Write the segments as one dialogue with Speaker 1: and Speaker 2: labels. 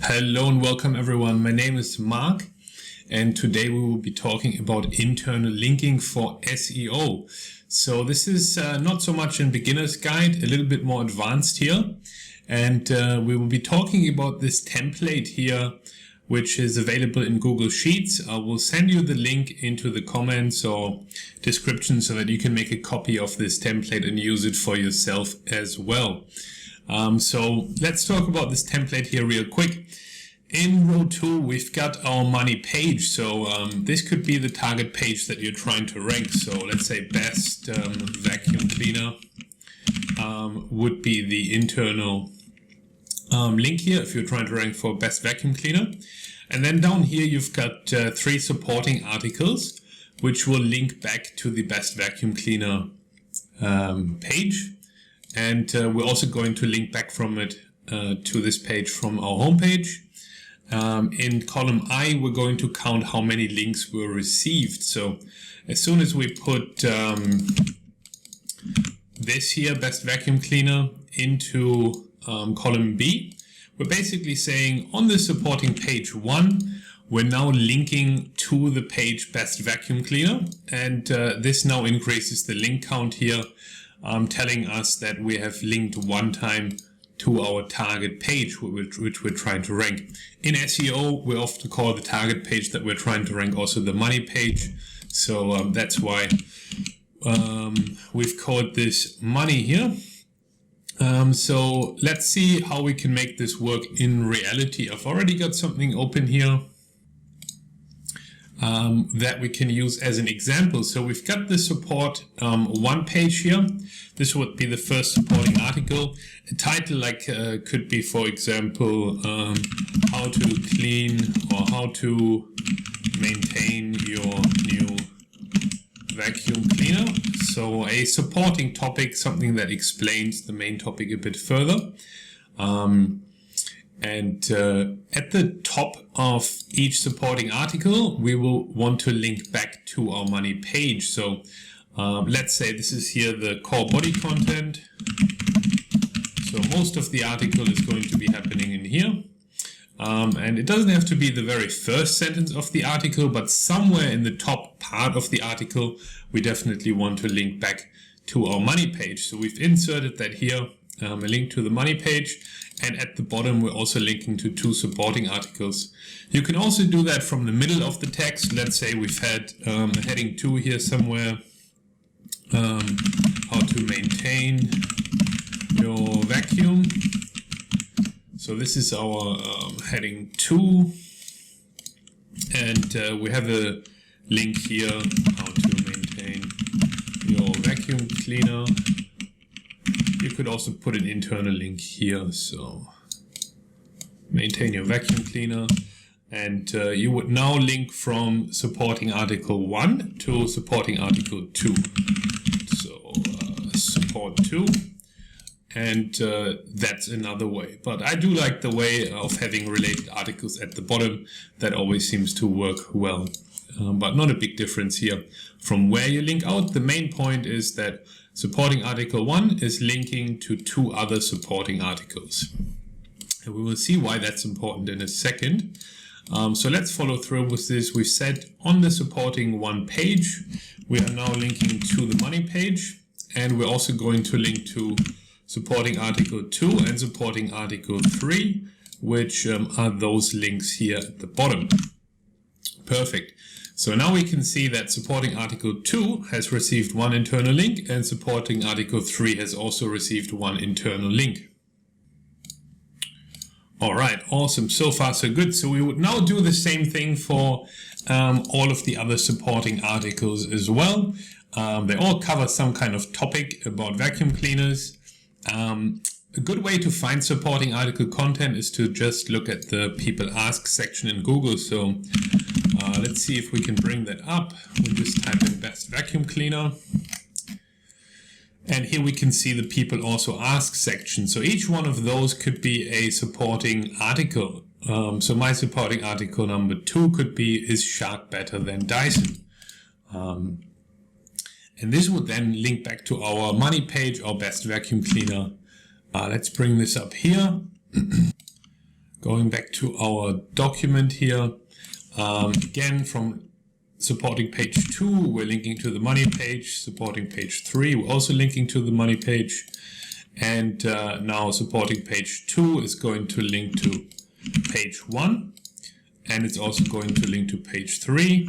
Speaker 1: Hello and welcome everyone. My name is Mark and today we will be talking about internal linking for SEO. So this is not so much a beginner's guide, a little bit more advanced here. And we will be talking about this template here, which is available in Google Sheets. I will send you the link into the comments or description so that you can make a copy of this template and use it for yourself as well. So let's talk about this template here real quick. In row 2, we've got our money page. So this could be the target page that you're trying to rank. So let's say best vacuum cleaner would be the internal link here if you're trying to rank for best vacuum cleaner. And then down here, you've got 3 supporting articles, which will link back to the best vacuum cleaner page. And we're also going to link back from it to this page from our homepage. In column I, we're going to count how many links were received. So as soon as we put this here, best vacuum cleaner, into column B, we're basically saying on the supporting page 1, we're now linking to the page best vacuum cleaner. And this now increases the link count here, telling us that we have linked one time to our target page, which we're trying to rank. In SEO, we often call the target page that we're trying to rank also the money page. So that's why we've called this money here. So let's see how we can make this work in reality. I've already got something open here that we can use as an example. So we've got the support one page here. This would be the first supporting article. A title like could be, for example, how to clean or how to maintain your new vacuum cleaner. So a supporting topic, something that explains the main topic a bit further. And at the top of each supporting article, we will want to link back to our money page. So let's say this is here the core body content. So most of the article is going to be happening in here. And it doesn't have to be the very first sentence of the article, but somewhere in the top part of the article, we definitely want to link back to our money page. So we've inserted that here, a link to the money page. And at the bottom, we're also linking to 2 supporting articles. You can also do that from the middle of the text. Let's say we've had heading 2 here somewhere. How to maintain your vacuum. So this is our heading 2. And we have a link here, how to maintain your vacuum cleaner. You could also put an internal link here. So maintain your vacuum cleaner. And you would now link from supporting article 1 to supporting article 2. So support 2. And that's another way. But I do like the way of having related articles at the bottom. That always seems to work well. But not a big difference here from where you link out. The main point is that supporting article 1 is linking to 2 other supporting articles. And we will see why that's important in a second. So let's follow through with this. We've said on the supporting 1 page, we are now linking to the money page. And we're also going to link to supporting article 2 and supporting article 3, which are those links here at the bottom. Perfect. So now we can see that supporting article 2 has received 1 internal link and supporting article 3 has also received 1 internal link. All right, awesome. So far, so good. So we would now do the same thing for all of the other supporting articles as well. They all cover some kind of topic about vacuum cleaners. A good way to find supporting article content is to just look at the People Ask section in Google. So let's see if we can bring that up. We'll just type in best vacuum cleaner. And here we can see the People Also Ask section. So each one of those could be a supporting article. So my supporting article number 2 could be, is Shark better than Dyson? And this would then link back to our money page, our best vacuum cleaner. Let's bring this up here. Going back to our document here, again from supporting page 2, we're linking to the money page. Supporting page 3, we're also linking to the money page. And now supporting page 2 is going to link to page 1. And it's also going to link to page 3.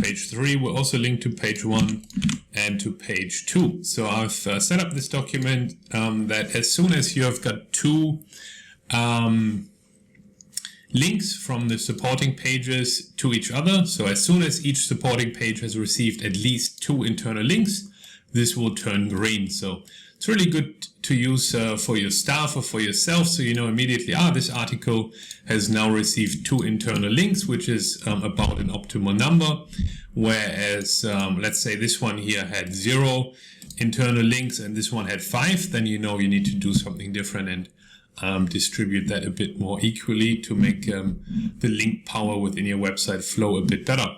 Speaker 1: Page 3 will also link to page 1 and to page 2. So I've set up this document that as soon as you have got two links from the supporting pages to each other, so as soon as each supporting page has received at least 2 internal links, this will turn green. So it's really good to use for your staff or for yourself, so you know immediately, this article has now received 2 internal links, which is about an optimal number. Whereas, let's say this one here had 0 internal links and this one had 5, then you know you need to do something different and distribute that a bit more equally to make the link power within your website flow a bit better.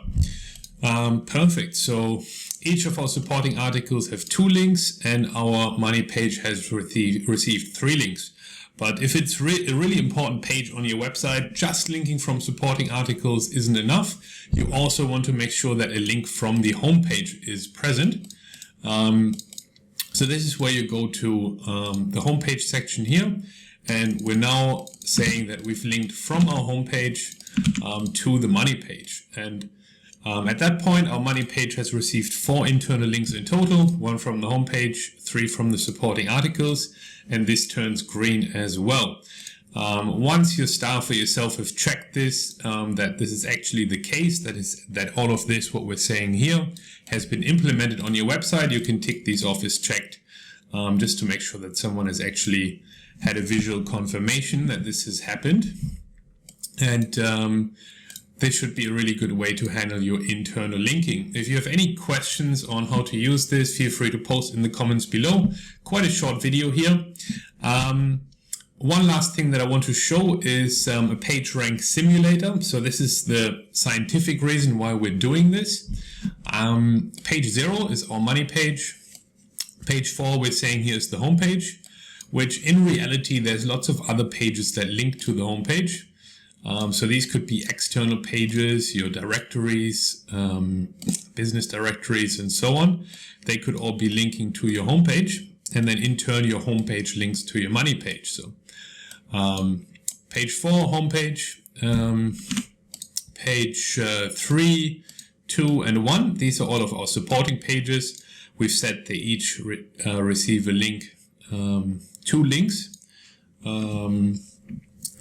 Speaker 1: Perfect. So each of our supporting articles have 2 links and our money page has received 3 links. But if it's a really important page on your website, just linking from supporting articles isn't enough. You also want to make sure that a link from the homepage is present. So this is where you go to the homepage section here. And we're now saying that we've linked from our homepage to the money page. And at that point, our money page has received 4 internal links in total, 1 from the homepage, 3 from the supporting articles, and this turns green as well. Once your staff or yourself have checked this, that this is actually the case, that all of this, what we're saying here, has been implemented on your website, you can tick these off as checked, just to make sure that someone has actually had a visual confirmation that this has happened. And this should be a really good way to handle your internal linking. If you have any questions on how to use this, feel free to post in the comments below. Quite a short video here. One last thing that I want to show is a PageRank simulator. So this is the scientific reason why we're doing this. Page 0 is our money page. Page 4 we're saying here is the homepage, which in reality there's lots of other pages that link to the homepage. So these could be external pages, your directories, business directories, and so on. They could all be linking to your homepage, and then in turn your homepage links to your money page. So page 4, homepage, page 3, 2, and 1. These are all of our supporting pages. We've said they each receive a link, 2 links.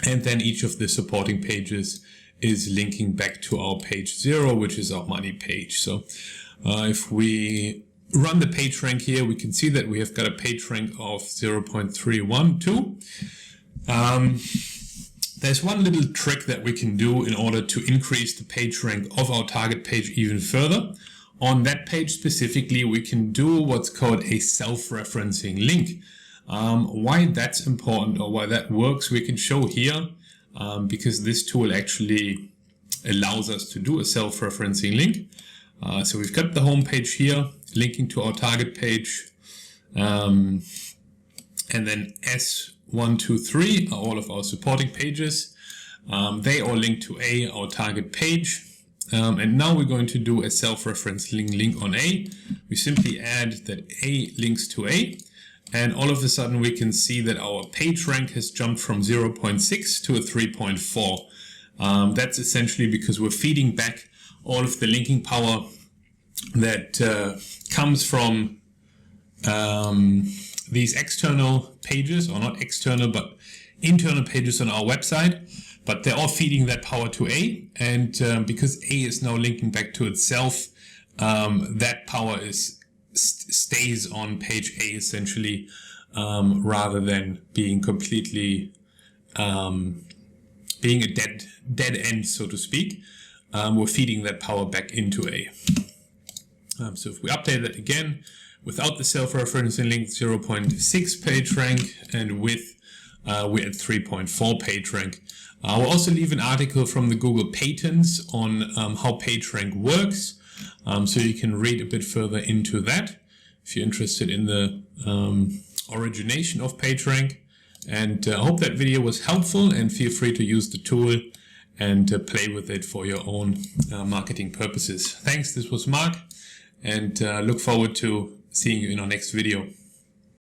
Speaker 1: And then each of the supporting pages is linking back to our page 0, which is our money page. So if we run the page rank here, we can see that we have got a page rank of 0.312. There's one little trick that we can do in order to increase the page rank of our target page even further. On that page specifically, we can do what's called a self-referencing link. Why that's important or why that works, we can show here, because this tool actually allows us to do a self-referencing link. So we've got the home page here, linking to our target page, and then S1, 2, 3 are all of our supporting pages. They all link to A, our target page. And now we're going to do a self-referencing link on A. We simply add that A links to A. And all of a sudden we can see that our page rank has jumped from 0.6 to a 3.4. That's essentially because we're feeding back all of the linking power that comes from these external pages, or not external, but internal pages on our website. But they're all feeding that power to A. And because A is now linking back to itself, that power stays on page A essentially, rather than being completely being a dead end, so to speak. We're feeding that power back into A. So if we update that again, without the self-referencing link, 0.6 page rank, and with we're at 3.4 page rank. We'll also leave an article from the Google patents on how PageRank works, so you can read a bit further into that if you're interested in the origination of PageRank. And I hope that video was helpful, and feel free to use the tool and play with it for your own marketing purposes. Thanks, this was Mark, and look forward to seeing you in our next video.